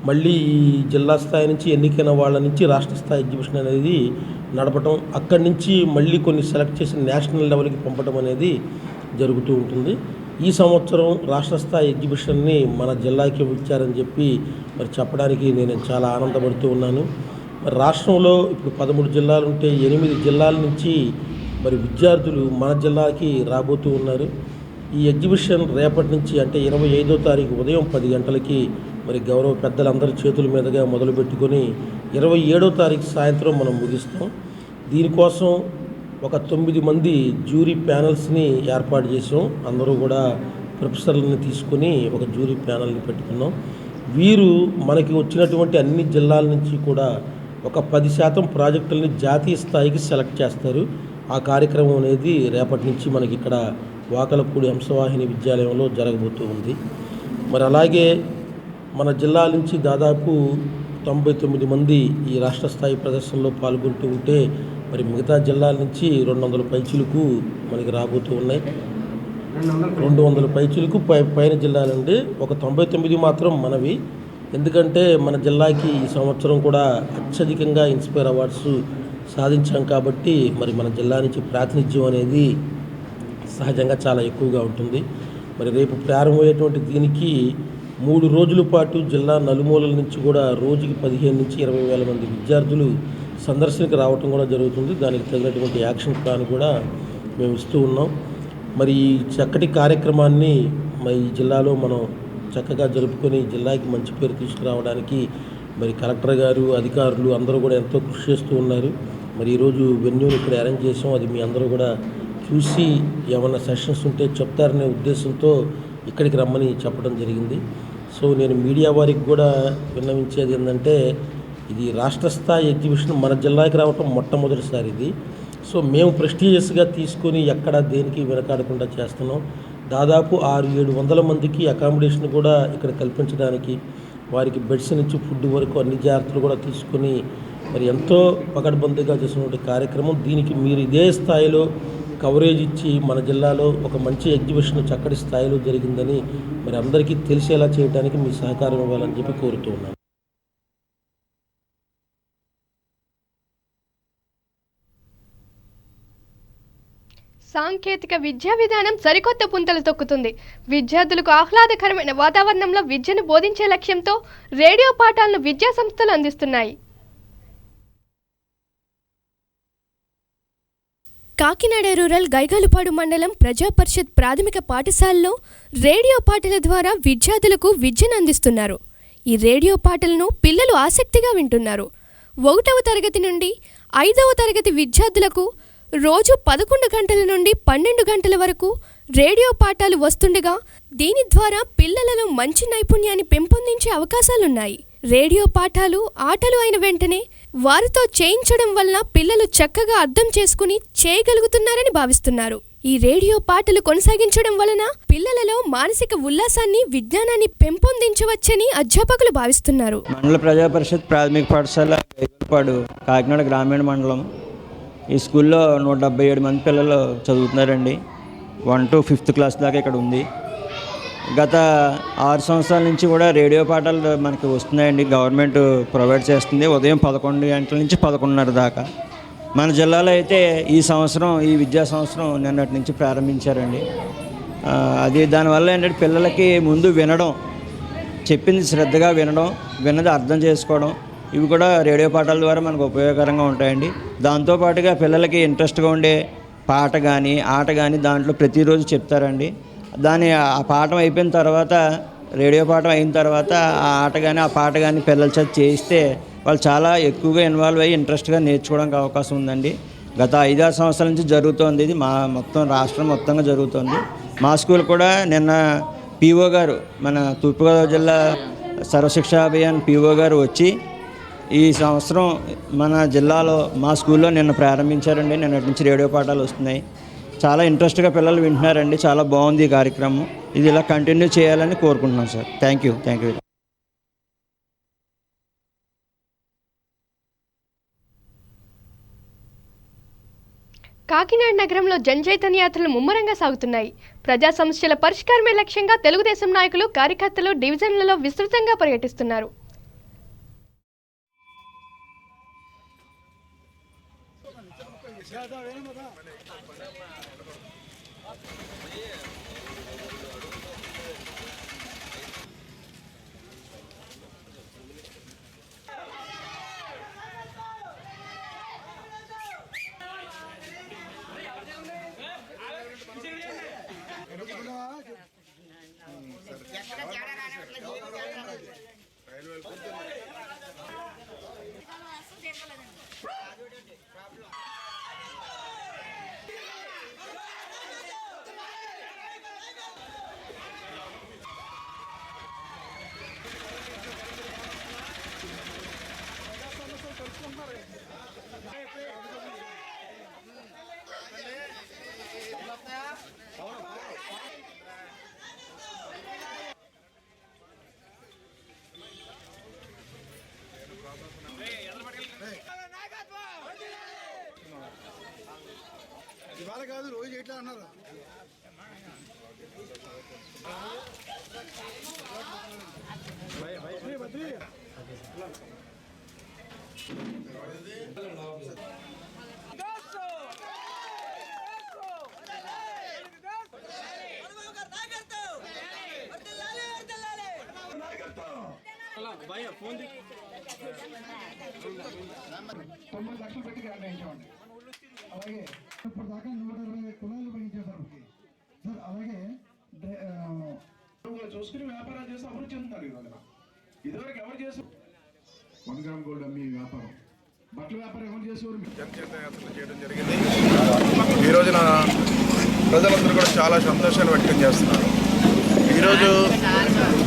మళ్ళీ ఈ జిల్లా స్థాయి నుంచి ఎన్నికైన వాళ్ళ నుంచి రాష్ట్ర స్థాయి ఎగ్జిబిషన్ అనేది నడపటం, అక్కడి నుంచి మళ్ళీ కొన్ని సెలెక్ట్ చేసి నేషనల్ లెవెల్కి పంపడం అనేది జరుగుతూ ఉంటుంది. ఈ సంవత్సరం రాష్ట్ర స్థాయి ఎగ్జిబిషన్ని మన జిల్లాకి ఇచ్చారని చెప్పి మరి చెప్పడానికి నేను చాలా ఆనందపడుతూ ఉన్నాను. మరి రాష్ట్రంలో ఇప్పుడు 13 జిల్లాలు ఉంటే 8 జిల్లాల నుంచి మరి విద్యార్థులు మన జిల్లాకి రాబోతూ ఉన్నారు. ఈ ఎగ్జిబిషన్ రేపటి నుంచి అంటే 25వ తారీఖు ఉదయం 10 గంటలకి మరి గౌరవ పెద్దలందరి చేతుల మీదుగా మొదలుపెట్టుకొని 27వ తారీఖు సాయంత్రం మనం ముగిస్తాం. దీనికోసం ఒక 9 మంది జ్యూరీ ప్యానల్స్ని ఏర్పాటు చేసాం. అందరూ కూడా ప్రొఫెసర్లని తీసుకొని ఒక జ్యూరీ ప్యానల్ని పెట్టుకున్నాం. వీరు మనకి వచ్చినటువంటి అన్ని జిల్లాల నుంచి కూడా ఒక 10% ప్రాజెక్టులని జాతీయ స్థాయికి సెలెక్ట్ చేస్తారు. ఆ కార్యక్రమం అనేది రేపటి నుంచి మనకి ఇక్కడ వాకలపూడి హంసవాహిని విద్యాలయంలో జరగబోతూ ఉంది. మరి అలాగే మన జిల్లా నుంచి దాదాపు 99 మంది ఈ రాష్ట్ర స్థాయి ప్రదర్శనలో పాల్గొంటూ ఉంటే మరి మిగతా జిల్లాల నుంచి 200 పైచిలకు మనకి రాబోతూ ఉన్నాయి. 200 పైచిలకు పైన జిల్లాల నుండి ఒక 99 మాత్రం మనవి. ఎందుకంటే మన జిల్లాకి ఈ సంవత్సరం కూడా అత్యధికంగా ఇన్స్పైర్ అవార్డ్స్ సాధించాం కాబట్టి మరి మన జిల్లా నుంచి ప్రాతినిధ్యం అనేది సహజంగా చాలా ఎక్కువగా ఉంటుంది. మరి రేపు ప్రారంభమయ్యేటువంటి దీనికి 3 రోజుల పాటు జిల్లా నలుమూలల నుంచి కూడా రోజుకి 15 నుంచి 20 వేల మంది విద్యార్థులు సందర్శనకు రావటం కూడా జరుగుతుంది. దానికి తగినటువంటి యాక్షన్ ప్లాన్ కూడా మేము ఇస్తూ ఉన్నాం. మరి ఈ చక్కటి కార్యక్రమాన్ని మరి ఈ జిల్లాలో మనం చక్కగా జరుపుకొని జిల్లాకి మంచి పేరు తీసుకురావడానికి మరి కలెక్టర్ గారు, అధికారులు అందరూ కూడా ఎంతో కృషి చేస్తూ ఉన్నారు. మరి ఈరోజు వెన్యూని ఇక్కడ అరేంజ్ చేసాం. అది మీ అందరూ కూడా చూసి ఏమన్నా సెషన్స్ ఉంటే చెప్తారనే ఉద్దేశంతో ఇక్కడికి రమ్మని చెప్పడం జరిగింది. సో నేను మీడియా వారికి కూడా విన్నవించేది ఏంటంటే, ఇది రాష్ట్ర స్థాయి ఎగ్జిబిషన్ మన జిల్లాకి రావటం మొట్టమొదటిసారి ఇది. సో మేము ప్రెస్టీజియస్గా తీసుకొని ఎక్కడ దేనికి వెనకాడకుండా చేస్తున్నాం. దాదాపు 600-700 మందికి అకామిడేషన్ కూడా ఇక్కడ కల్పించడానికి, వారికి బెడ్స్ నుంచి ఫుడ్ వరకు అన్ని జాగ్రత్తలు కూడా తీసుకొని మరి ఎంతో పకడ్బందీగా చేసినటువంటి కార్యక్రమం. దీనికి మీరు ఇదే స్థాయిలో కవరేజ్ ఇచ్చి మన జిల్లాలో ఒక మంచి ఎగ్జిబిషన్ చక్కటి స్థాయిలో జరిగిందని మరి అందరికీ తెలిసేలా చేయడానికి మీ సహకారం ఇవ్వాలని చెప్పి కోరుతూ ఉన్నాను. సాంకేతిక విద్యా విధానం సరికొత్త పుంతలు తొక్కుతుంది. విద్యార్థులకు ఆహ్లాదకరమైన వాతావరణంలో విద్యను బోధించే లక్ష్యంతో రేడియో పాఠాలను విద్యా సంస్థలు అందిస్తున్నాయి. కాకినాడ రూరల్ గైగాలుపాడు మండలం ప్రజా పరిషత్ ప్రాథమిక పాఠశాలలో రేడియో పాటల ద్వారా విద్యార్థులకు విద్యను అందిస్తున్నారు. ఈ రేడియో పాటలను పిల్లలు ఆసక్తిగా వింటున్నారు. 1వ తరగతి నుండి 5వ తరగతి విద్యార్థులకు రోజు 11 గంటల నుండి 12 గంటల వరకు రేడియో పాఠాలు వస్తుండగా దీని ద్వారా పిల్లలలో మంచి నైపుణ్యాన్ని పెంపొందించే అవకాశాలున్నాయి. రేడియో పాఠాలు ఆటలు అయిన వెంటనే వారితో చేయించడం వలన పిల్లలు చక్కగా అర్థం చేసుకుని చేయగలుగుతున్నారని భావిస్తున్నారు. ఈ రేడియో పాటలు కొనసాగించడం వలన పిల్లలలో మానసిక ఉల్లాసాన్ని, విజ్ఞానాన్ని పెంపొందించవచ్చని అధ్యాపకులు భావిస్తున్నారు. మండల ప్రజా పరిషత్ ప్రాథమిక పాఠశాల గైగాలుపాడు కాకినాడ గ్రామీణ మండలం. ఈ స్కూల్లో 177 మంది పిల్లలు చదువుతున్నారండి. 1 to 5th క్లాస్ దాకా ఇక్కడ ఉంది. గత 6 సంవత్సరాల నుంచి కూడా రేడియో పాఠాలు మనకి వస్తున్నాయండి. గవర్నమెంట్ ప్రొవైడ్ చేస్తుంది. ఉదయం 11 గంటల నుంచి 11:30 దాకా. మన జిల్లాలో అయితే ఈ సంవత్సరం, ఈ విద్యా సంవత్సరం నిన్నటి నుంచి ప్రారంభించారండి. అది దానివల్ల ఏంటంటే పిల్లలకి ముందు వినడం, చెప్పింది శ్రద్ధగా వినడం, విన్నది అర్థం చేసుకోవడం, ఇవి కూడా రేడియో పాఠాల ద్వారా మనకు ఉపయోగకరంగా ఉంటాయండి. దాంతోపాటుగా పిల్లలకి ఇంట్రెస్ట్గా ఉండే పాట కానీ ఆట కానీ దాంట్లో ప్రతిరోజు చెప్తారండి. ఆ పాఠం అయిపోయిన తర్వాత, రేడియో పాఠం అయిన తర్వాత ఆ ఆట కానీ ఆ పాట కానీ పిల్లల చేత చేయిస్తే వాళ్ళు చాలా ఎక్కువగా ఇన్వాల్వ్ అయ్యి ఇంట్రెస్ట్గా నేర్చుకోవడానికి అవకాశం ఉందండి. గత 5-6 సంవత్సరాల నుంచి జరుగుతోంది. ఇది మొత్తం రాష్ట్రం మొత్తంగా జరుగుతోంది. మా స్కూల్ కూడా నిన్న పిఓ గారు, మన తూర్పుగోదావరి జిల్లా సర్వశిక్షా అభియాన్ పిఓ గారు వచ్చి ఈ సంవత్సరం మన జిల్లాలో మా స్కూల్లో నిన్న ప్రారంభించారండి. నిన్నటి నుంచి రేడియో పాఠాలు వస్తున్నాయి. చాలా ఇంట్రెస్ట్గా పిల్లలు వింటున్నారండి. చాలా బాగుంది ఈ కార్యక్రమం. ఇది ఇలా కంటిన్యూ చేయాలని కోరుకుంటున్నాం సార్. Thank you. కాకినాడ నగరంలో జనచైతన్య యాత్రలు ముమ్మరంగా సాగుతున్నాయి. ప్రజా సమస్యల పరిష్కారమే లక్ష్యంగా తెలుగుదేశం నాయకులు, కార్యకర్తలు డివిజన్లలో విస్తృతంగా పర్యటిస్తున్నారు. ఇవాళ కాదు రోజు ఎట్లా అన్నారు. $90 లక్షలు పెట్టి కేటాయించామండి. అలాగే ఇప్పుడు దాకా 120 కులాలు పెంచేశారు సార్. అలాగే చూసుకుని వ్యాపారాలు చేసి అభివృద్ధి చెందుతారు. ఈరోజు ఇదివరకు ఎవరు చేశారు? 1 గ్రామ్ గోల్డ్ అమ్మి వ్యాపారం, బట్టల వ్యాపారం ఎవరు చేసేవారు? జనచేతన యాత్రలు చేయడం జరిగింది. ఈ రోజున ప్రజలందరూ కూడా చాలా సంతోషాన్ని వ్యక్తం చేస్తున్నారు. ఈరోజు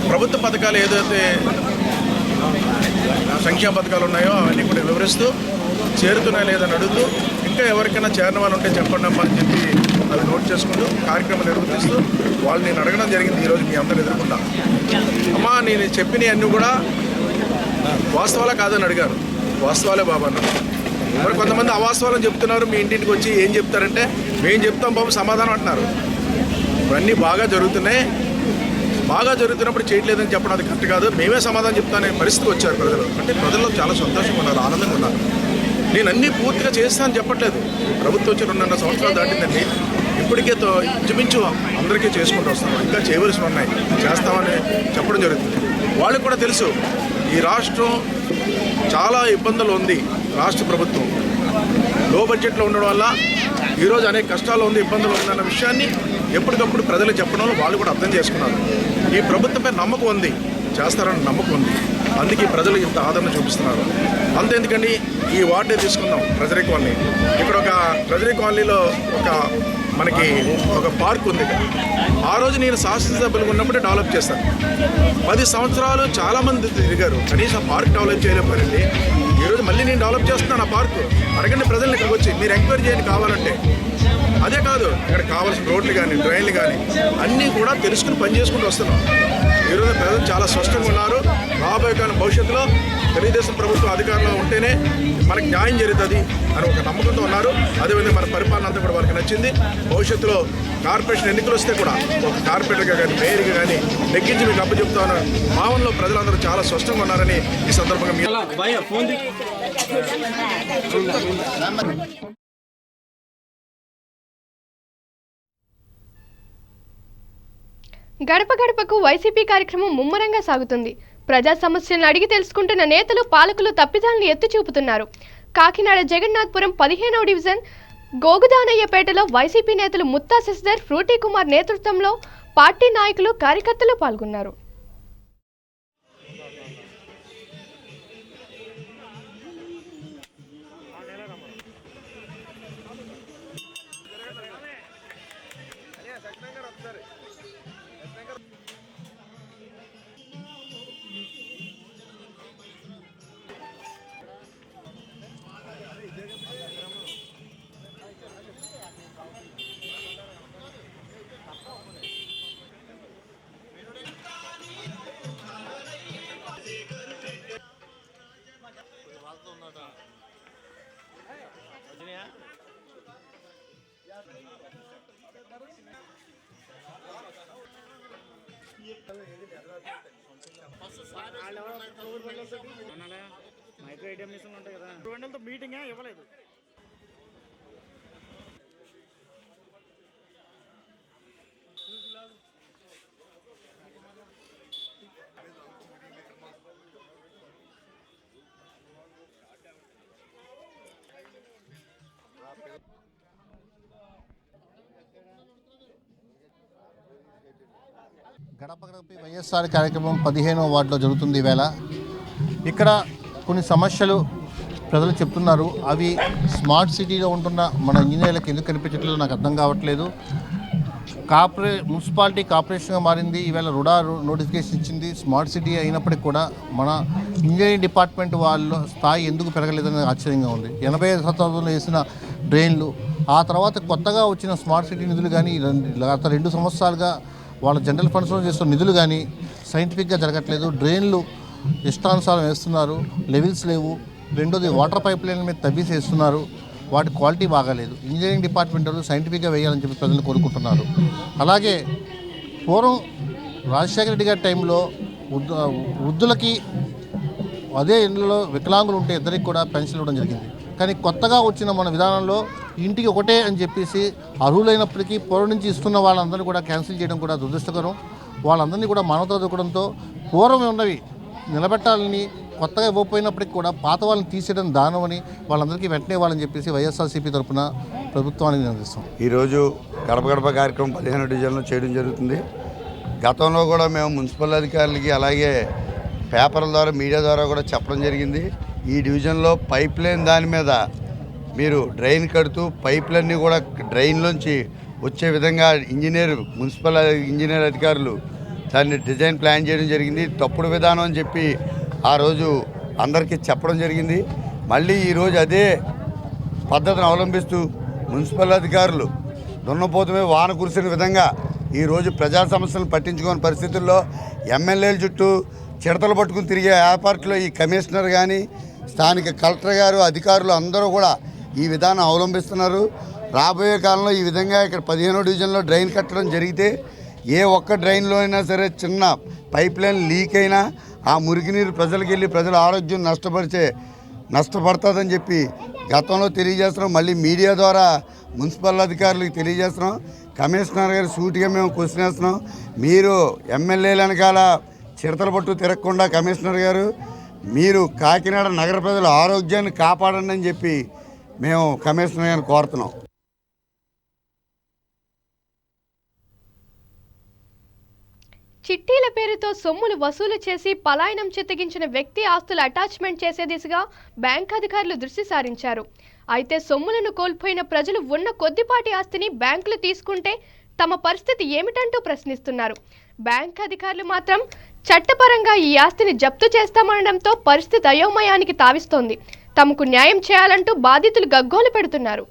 ప్రభుత్వ పథకాలు ఏదైతే సంక్షేమ పథకాలు ఉన్నాయో అవన్నీ కూడా వివరిస్తూ చేరుతున్నాయి లేదని అడుగుతూ, ఇంకా ఎవరికైనా చేరిన వాళ్ళు ఉంటే చెప్పండి అమ్మా అని చెప్పి అవి నోట్ చేసుకుంటూ కార్యక్రమాలు నిర్వర్తిస్తూ వాళ్ళు నేను అడగడం జరిగింది. ఈరోజు మీ అందరూ ఎదుర్కొంటా అమ్మా నేను చెప్పినవి అన్నీ కూడా వాస్తవాలా కాదని అడిగారు. వాస్తవాలే బాబు అన్నారు. మరి కొంతమంది అవాస్తవాలని చెప్తున్నారు. మీ ఇంటింటికి వచ్చి ఏం చెప్తారంటే మేము చెప్తాం బాబు సమాధానం అంటున్నారు. ఇవన్నీ బాగా జరుగుతున్నాయి. బాగా జరుగుతున్నప్పుడు చేయట్లేదని చెప్పడం అది కరెక్ట్ కాదు. మేమే సమాధానం చెప్తానే పరిస్థితికి వచ్చారు ప్రజలు. అంటే ప్రజల్లో చాలా సంతోషంగా ఉన్నారు, ఆనందంగా ఉన్నారు. నేను అన్నీ పూర్తిగా చేస్తానని చెప్పట్లేదు. ప్రభుత్వం వచ్చి 2.5 సంవత్సరాలు దాటిందండి. ఇప్పటికే ఇంచుమించు అందరికీ చేసుకుంటూ వస్తున్నాం. ఇంకా చేయవలసి ఉన్నాయి, చేస్తామని చెప్పడం జరుగుతుంది. వాళ్ళకి కూడా తెలుసు ఈ రాష్ట్రం చాలా ఇబ్బందులు ఉంది. రాష్ట్ర ప్రభుత్వం లో బడ్జెట్లో ఉండడం వల్ల ఈరోజు అనేక కష్టాలు ఉంది, ఇబ్బందులు ఉందన్న విషయాన్ని ఎప్పటికప్పుడు ప్రజలకు చెప్పడంలో వాళ్ళు కూడా అర్థం చేసుకున్నారు. ఈ ప్రభుత్వంపై నమ్మకం ఉంది, చేస్తారని నమ్మకం ఉంది. అందుకే ప్రజలు ఇంత ఆదరణ చూపిస్తున్నారు. అంతెందుకండి, ఈ వార్డే తీసుకుందాం, ట్రెజరీ కాలనీ. ఇక్కడ ఒక ట్రెజరీ కాలనీలో మనకి ఒక పార్క్ ఉంది. ఆ రోజు నేను శాసనసభ్యులు ఉన్నప్పుడే డెవలప్ చేస్తాను. 10 సంవత్సరాలు చాలామంది తిరిగారు, కనీసం పార్క్ డెవలప్ చేయలేకపోయారండి. ఈరోజు మళ్ళీ నేను డెవలప్ చేస్తున్నాను ఆ పార్కు. అడగండి ప్రజల్ని ఇక్కడికి వచ్చి, మీరు ఎంక్వైరీ చేయండి కావాలంటే. అదే కాదు, ఇక్కడ కావాల్సిన రోడ్లు కానీ డ్రైన్లు కానీ అన్నీ కూడా తెలుసుకుని పనిచేసుకుంటూ వస్తున్నాం. ఈరోజు ప్రజలు చాలా స్పష్టంగా ఉన్నారు. రాబోయే కాలం భవిష్యత్తులో తెలుగుదేశం ప్రభుత్వం అధికారంలో ఉంటేనే మనకు న్యాయం జరుగుతుంది అని ఒక నమ్మకంతో ఉన్నారు. అదేవిధంగా మన పరిపాలన అంతా కూడా వాళ్ళకి నచ్చింది. భవిష్యత్తులో కార్పొరేషన్ ఎన్నికలు వస్తే కూడా ఒక కార్పొరేటర్గా కానీ మేయర్గా కానీ నెగ్గించి మీకు అప్పచెప్తా ఉన్నారు. భావనలో ప్రజలందరూ చాలా స్పష్టంగా ఉన్నారని ఈ సందర్భంగా గడప గడపకు వైసీపీ కార్యక్రమం ముమ్మరంగా సాగుతుంది. ప్రజా సమస్యలను అడిగి తెలుసుకుంటున్న నేతలు, పాలకులు తప్పిదాలను ఎత్తి చూపుతున్నారు. కాకినాడ జగన్నాథపురం 15వ డివిజన్ గోగుదానయ్యపేటలో వైసీపీ నేతలు ముత్తా శశిధర్, ఫ్రూటీ కుమార్ నేతృత్వంలో పార్టీ నాయకులు, కార్యకర్తలు పాల్గొన్నారు. మైక్రో ఏటీఎం మిషన్లు ఉంటాయి కదా, 200తో మీటింగ్ ఇవ్వలేదు. గడప గడప వైఎస్ఆర్ కార్యక్రమం 15వ వార్డులో జరుగుతుంది ఈవేళ. ఇక్కడ కొన్ని సమస్యలు ప్రజలు చెప్తున్నారు. అవి స్మార్ట్ సిటీలో ఉంటున్న మన ఇంజనీర్లకు ఎందుకు కనిపించట్లేదు నాకు అర్థం కావట్లేదు. మున్సిపాలిటీ కార్పొరేషన్గా మారింది. ఈవేళ రుడా నోటిఫికేషన్ ఇచ్చింది. స్మార్ట్ సిటీ అయినప్పటికీ కూడా మన ఇంజనీరింగ్ డిపార్ట్మెంట్ వాళ్ళ స్థాయి ఎందుకు పెరగలేదని ఆశ్చర్యంగా ఉంది. 85 శతాబ్దంలో వేసిన డ్రైన్లు, ఆ తర్వాత కొత్తగా వచ్చిన స్మార్ట్ సిటీ నిధులు కానీ గత 2 సంవత్సరాలుగా వాళ్ళ జనరల్ ఫండ్స్లో చేస్తున్న నిధులు కానీ సైంటిఫిక్గా జరగట్లేదు. డ్రైన్లు ఇష్టానుసారం వేస్తున్నారు, లెవెల్స్ లేవు. రెండోది వాటర్ పైప్ లైన్ మీద తవ్వేసి వేస్తున్నారు, వాటి క్వాలిటీ బాగాలేదు. ఇంజనీరింగ్ డిపార్ట్మెంట్ వాళ్ళు సైంటిఫిక్గా వేయాలని చెప్పి ప్రజలు కోరుకుంటున్నారు. అలాగే పూర్వం రాజశేఖర రెడ్డి గారి టైంలో వృద్ధులకి అదే ఇళ్ళలో వికలాంగులు ఉంటే ఇద్దరికి కూడా పెన్షన్ ఇవ్వడం జరిగింది. కానీ కొత్తగా వచ్చిన మన విధానంలో ఇంటికి ఒకటే అని చెప్పేసి అర్హులైనప్పటికీ పూర్వం నుంచి ఇస్తున్న వాళ్ళందరినీ కూడా క్యాన్సిల్ చేయడం కూడా దురదృష్టకరం. వాళ్ళందరినీ కూడా మానవతా దూకడంతో పూర్వం ఉన్నవి నిలబెట్టాలని కొత్తగా ఇవ్వకపోయినప్పటికీ కూడా పాత వాళ్ళని తీసేయడం దానమని వాళ్ళందరికీ వెంటనే వాళ్ళని చెప్పేసి వైఎస్ఆర్సీపీ తరఫున ప్రభుత్వానికి నిలదీస్తాం. ఈరోజు గడప గడప కార్యక్రమం 15వ డివిజన్లో చేయడం జరుగుతుంది. గతంలో కూడా మేము మున్సిపల్ అధికారులకి అలాగే పేపర్ల ద్వారా మీడియా ద్వారా కూడా చెప్పడం జరిగింది. ఈ డివిజన్లో పైప్ లైన్ దాని మీద మీరు డ్రైన్ కడుతూ పైప్ లైన్ని కూడా డ్రైన్లోంచి వచ్చే విధంగా మున్సిపల్ ఇంజనీర్ అధికారులు దాన్ని డిజైన్ ప్లాన్ చేయడం జరిగింది. తప్పుడు విధానం అని చెప్పి ఆ రోజు అందరికీ చెప్పడం జరిగింది. మళ్ళీ ఈరోజు అదే పద్ధతిని అవలంబిస్తూ మున్సిపల్ అధికారులు దున్నపోతమే వాన కురిసిన విధంగా ఈరోజు ప్రజా సమస్యలను పట్టించుకోని పరిస్థితుల్లో ఎమ్మెల్యేల చుట్టూ చిడతలు పట్టుకుని తిరిగే ఏర్పాట్లో ఈ కమిషనర్ కానీ స్థానిక కలెక్టర్ గారు అధికారులు అందరూ కూడా ఈ విధానం అవలంబిస్తున్నారు. రాబోయే కాలంలో ఈ విధంగా ఇక్కడ 15వ డివిజన్లో డ్రైన్ కట్టడం జరిగితే ఏ ఒక్క డ్రైన్లో అయినా సరే చిన్న పైప్ లైన్ లీక్ అయినా ఆ మురికి నీరు ప్రజలకు వెళ్ళి ప్రజల ఆరోగ్యం నష్టపడుతుందని చెప్పి గతంలో తెలియజేస్తున్నాం. మళ్ళీ మీడియా ద్వారా మున్సిపల్ అధికారులకు తెలియజేస్తున్నాం. కమిషనర్ గారు సూటిగా మేము క్వశ్చన్ వేస్తున్నాం. మీరు ఎమ్మెల్యేల వెనకాల చిడతల పట్టు తిరగకుండా కమిషనర్ గారు మీరు కాకినాడ నగర ప్రజల ఆరోగ్యాన్ని కాపాడండి అని చెప్పి మేము కమిషనర్ గారిని కోరుతున్నాం. చిట్టీల పేరుతో సొమ్ములు వసూలు చేసి పలాయనం చిత్తగించిన వ్యక్తి ఆస్తుల అటాచ్మెంట్ చేసే దిశగా బ్యాంక్ అధికారులు దృష్టి సారించారు. అయితే సొమ్ములను కోల్పోయిన ప్రజలు ఉన్న కొద్దిపాటి ఆస్తిని బ్యాంకులు తీసుకుంటే తమ పరిస్థితి ఏమిటంటూ ప్రశ్నిస్తున్నారు. బ్యాంక్ అధికారులు మాత్రం చట్టపరంగా ఈ ఆస్తిని జప్తు చేస్తామనడంతో పరిస్థితి అయోమయానికి తావిస్తోంది. తమకు న్యాయం చేయాలంటూ బాధితులు గగ్గోలు పెడుతున్నారు.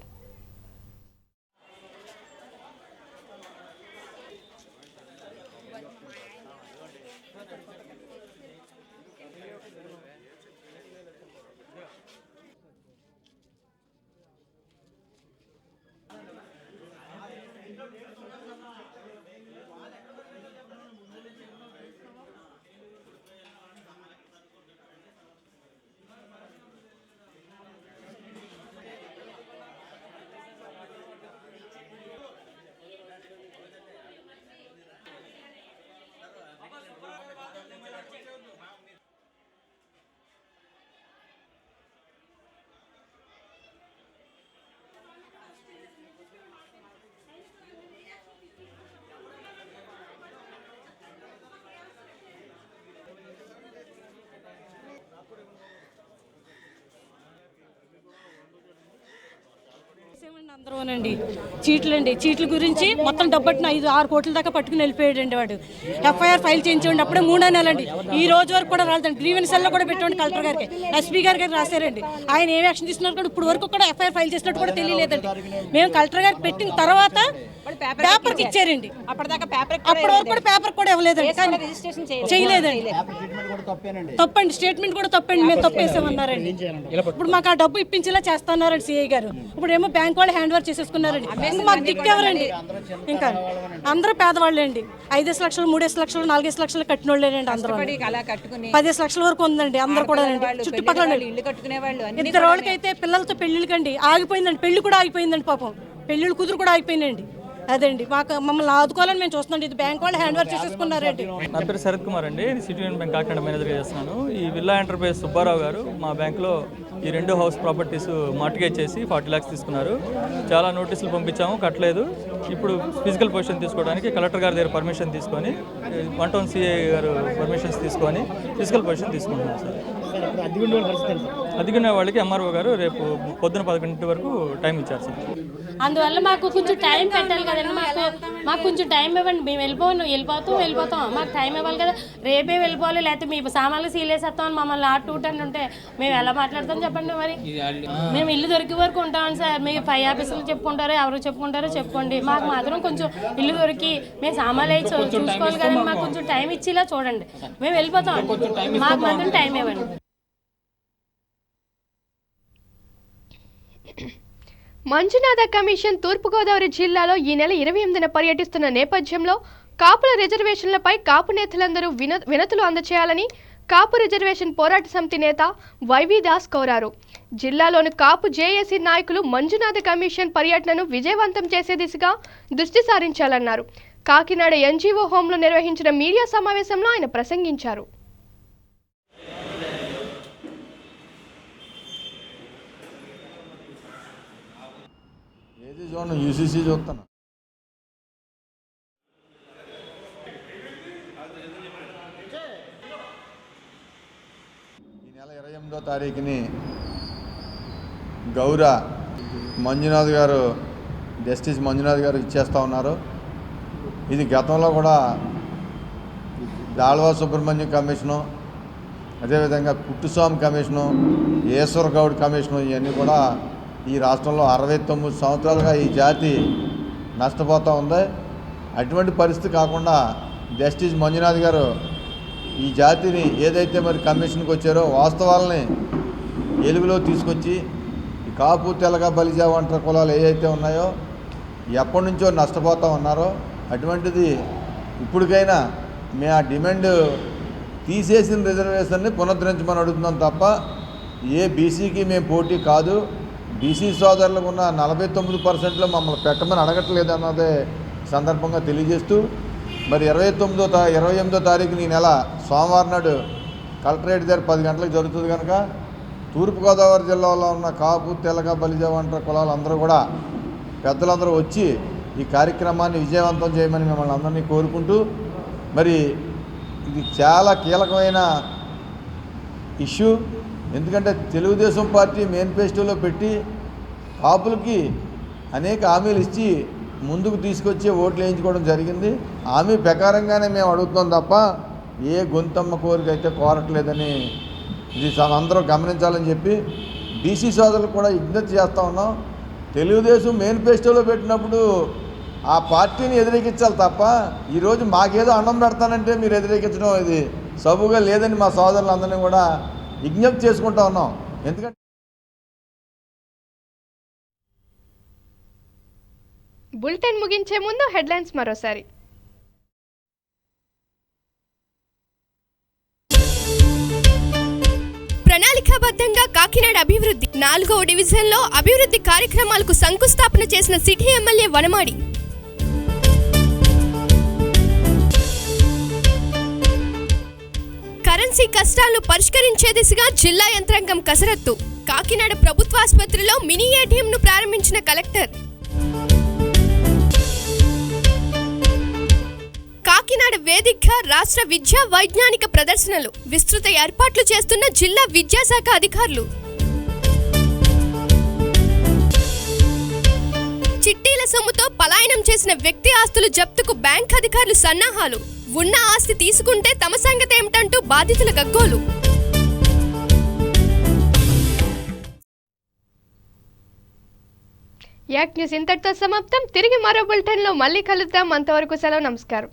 అందరూనండి చీట్లండి, చీట్ల గురించి మొత్తం డబ్బట్టిన 5-6 కోట్ల దాకా పట్టుకుని వెళ్ళిపోయాడండి వాడు. ఎఫ్ఐఆర్ ఫైల్ చేయించండి, అప్పుడే 3 నెలలండి. ఈ రోజు వరకు కూడా రాలేదండి. గ్రీవెన్స్ సెల్లో కూడా పెట్టండి, కలెక్టర్ గారికి ఎస్పీ గారికి రాశారండి. ఆయన ఏం యాక్షన్ తీసుకున్నారు కూడా ఇప్పుడు వరకు కూడా ఎఫ్ఐఆర్ ఫైల్ చేసినట్టు కూడా తెలియలేదండి. మేము కలెక్టర్ గారికి పెట్టిన తర్వాత పేపర్కి ఇచ్చారండి. అప్పటి వరకు కూడా పేపర్ కూడా ఇవ్వలేదండి, చేయలేదండి. తప్పండి, స్టేట్మెంట్ కూడా తప్పండి. మేము తప్పేసామన్నారండి. ఇప్పుడు మాకు ఆ డబ్బు ఇప్పించేలా చేస్తున్నారండి సిఐ గారు. ఇప్పుడు ఏమో బ్యాంక్ వాళ్ళు హ్యాండ్ ఓవర్ చేసేసుకున్నారండి. మాకు దిక్కెవరండి? ఇంకా అందరూ పేదవాళ్ళండి. 5 లక్షలు, 3 లక్షలు, 4 లక్షలు కట్టిన వాళ్ళేనండి. అందరూ 10 లక్షల వరకు ఉందండి. అందరూ కూడా చుట్టుపక్కల 2 రోజులకైతే పిల్లలతో పెళ్లిళ్ళకండి ఆగిపోయిందండి. పెళ్లి కూడా ఆగిపోయిందండి. పాపం పెళ్లిళ్ళు కుదురు కూడా ఆగిపోయిందండి. అదండి మమ్మల్ని ఆదుకోవాలని మేము చూస్తున్నాం. ఇది బ్యాంక్ వాళ్ళు హ్యాండ్ ఓవర్ చేసేసుకున్నారండి. నా పేరు శరత్ కుమార్ అండి, సిటీ యూనియన్ బ్యాంక్ కాకినాడ మేనేజర్గా చేస్తున్నాను. ఈ విల్లా ఎంటర్ప్రైజ్ సుబ్బారావు గారు మా బ్యాంక్లో ఈ 2 హౌస్ ప్రాపర్టీస్ మార్టిగేజ్ చేసి 40 lakhs తీసుకున్నారు. చాలా నోటీసులు పంపించాము, కట్టలేదు. ఇప్పుడు ఫిజికల్ పొజిషన్ తీసుకోవడానికి కలెక్టర్ గారి దగ్గర పర్మిషన్ తీసుకొని 1 టౌన్ సిఐ గారు పర్మిషన్స్ తీసుకొని ఫిజికల్ పొజిషన్ తీసుకుంటున్నాం సార్. అదిగిన వాళ్ళకి ఎంఆర్ఓ గారు రేపు పొద్దున 11 వరకు టైం ఇచ్చారు సార్. అందువల్ల మాకు కొంచెం టైం పెట్టాలి కదండి. మాకు కొంచెం టైం ఇవ్వండి. మేము వెళ్ళిపోతాం. మాకు టైం ఇవ్వాలి కదా. రేపే వెళ్ళిపోవాలి, లేకపోతే మీ సామాన్లు సీలేసేస్తామని మమ్మల్ని ఆట టూటని ఉంటే మేము ఎలా మాట్లాడతాం చెప్పండి. మరి మేము ఇల్లు దొరికే వరకు ఉంటామని సార్. మీ పై ఆఫీసులు చెప్పుకుంటారో ఎవరు చెప్పుకుంటారో చెప్పుకోండి. మాకు మాత్రం కొంచెం ఇల్లు దొరికి మేము సామాన్లు వేసి చూసుకోవాలి కదండి. మాకు కొంచెం టైం ఇచ్చేలా చూడండి. మేము వెళ్ళిపోతాం, మాకు మాత్రం టైం ఇవ్వండి. మంజునాథ కమిషన్ తూర్పుగోదావరి జిల్లాలో ఈ నెల 28న పర్యటిస్తున్న నేపథ్యంలో కాపుల రిజర్వేషన్లపై కాపు నేతలందరూ వినతులు అందచేయాలని కాపు రిజర్వేషన్ పోరాట సమితి నేత వైవి దాస్ కోరారు. జిల్లాలోని కాపు జేఏసీ నాయకులు మంజునాథ కమిషన్ పర్యటనను విజయవంతం చేసే దిశగా దృష్టి సారించాలన్నారు. కాకినాడ ఎన్జీఓ హోంలో నిర్వహించిన మీడియా సమావేశంలో ఆయన ప్రసంగించారు. యూసీసీ చూస్తాను. ఈ నెల 28వ తారీఖుని గౌర మంజునాథ్ గారు, జస్టిస్ మంజునాథ్ గారు ఇచ్చేస్తూ ఉన్నారు. ఇది గతంలో కూడా దాళ్వా సుబ్రహ్మణ్యం కమిషను, అదేవిధంగా కుట్టుస్వామి కమిషను, ఈశ్వర్ గౌడ్ కమిషను, ఇవన్నీ కూడా ఈ రాష్ట్రంలో 69 సంవత్సరాలుగా ఈ జాతి నష్టపోతూ ఉంది. అటువంటి పరిస్థితి కాకుండా జస్టిస్ మంజునాథ్ గారు ఈ జాతిని ఏదైతే మరి కమిషన్కి వచ్చారో వాస్తవాలని వెలుగులో తీసుకొచ్చి ఈ కాపు, తెలగ, బలిజ, ఒంటరి కులాలు ఏవైతే ఉన్నాయో ఎప్పటి నుంచో నష్టపోతూ ఉన్నారో అటువంటిది ఇప్పటికైనా మేము ఆ డిమాండ్ తీసేసిన రిజర్వేషన్ని పునరుద్ధరించమని అడుగుతున్నాం తప్ప ఏ బీసీకి మేము పోటీ కాదు. బీసీ సోదరులకు ఉన్న 49%లో మమ్మల్ని పెట్టమని అడగట్లేదు అన్నదే సందర్భంగా తెలియజేస్తూ మరి 28వ తారీఖున ఈ నెల సోమవారం నాడు కలెక్టరేట్ దగ్గర 10 గంటలకు జరుగుతుంది కనుక తూర్పుగోదావరి జిల్లాలో ఉన్న కాపు, తెలగ, బలిజ, ఒంటరి కులాలు అందరూ కూడా పెద్దలందరూ వచ్చి ఈ కార్యక్రమాన్ని విజయవంతం చేయమని మిమ్మల్ని అందరినీ కోరుకుంటూ మరి ఇది చాలా కీలకమైన ఇష్యూ. ఎందుకంటే తెలుగుదేశం పార్టీ మేనిఫెస్టోలో పెట్టి కాపులకి అనేక హామీలు ఇచ్చి ముందుకు తీసుకొచ్చి ఓట్లు వేయించుకోవడం జరిగింది. హామీ ప్రకారంగానే మేము అడుగుతున్నాం తప్ప ఏ గొంతమ్మ కోరిక అయితే కోరట్లేదని ఇది అందరూ గమనించాలని చెప్పి బీసీ సోదరులు కూడా విజ్ఞప్తి చేస్తూ ఉన్నాం. తెలుగుదేశం మేనిఫెస్టోలో పెట్టినప్పుడు ఆ పార్టీని వ్యతిరేకించాలి తప్ప ఈరోజు మాకేదో అన్నం పెడతానంటే మీరు వ్యతిరేకించడం ఇది సబుగా లేదని మా సోదరులందరినీ కూడా విజ్ఞప్తి చేసుకుంటా ఉన్నాం. ఎందుకంటే బులెటిన్ ముగించే ముందు హెడ్లైన్స్ మరోసారి. ప్రణాళికాబద్ధంగా కాకినాడ అభివృద్ధి 4వ డివిజన్లో అభివృద్ధి కార్యక్రమాలకు శంకుస్థాపన చేసిన సిటీ ఎమ్మెల్యే వనమాడి. కరెన్సీ కష్టాలను పరిష్కరించే దిశగా జిల్లా యంత్రాంగం కసరత్తు. కాకినాడ ప్రభుత్వాసుపత్రిలో మినీ ఏటీఎంను ప్రారంభించిన కలెక్టర్. కాకినాడ వేదికగా రాష్ట్ర విద్యా వైజ్ఞానిక ప్రదర్శనలు విస్తృత ఏర్పాట్లు చేస్తున్న జిల్లా విద్యాశాఖ అధికారులు. చిట్టీల సొమ్ముతో పలాయనం చేసిన వ్యక్తి ఆస్తులు జప్తుకు బ్యాంక్ అధికారులు సన్నాహాలు. ఉన్న ఆస్తి తీసుకుంటే తమ సంగతి ఏమిటంటూ బాధితుల గగ్గోలు. యాక్ న్యూస్ ఇంతటితో సమాప్తం. తిరిగి మరో బులెటిన్లో మళ్ళీ కలుద్దాం. అంతవరకు సెలవు. నమస్కారం.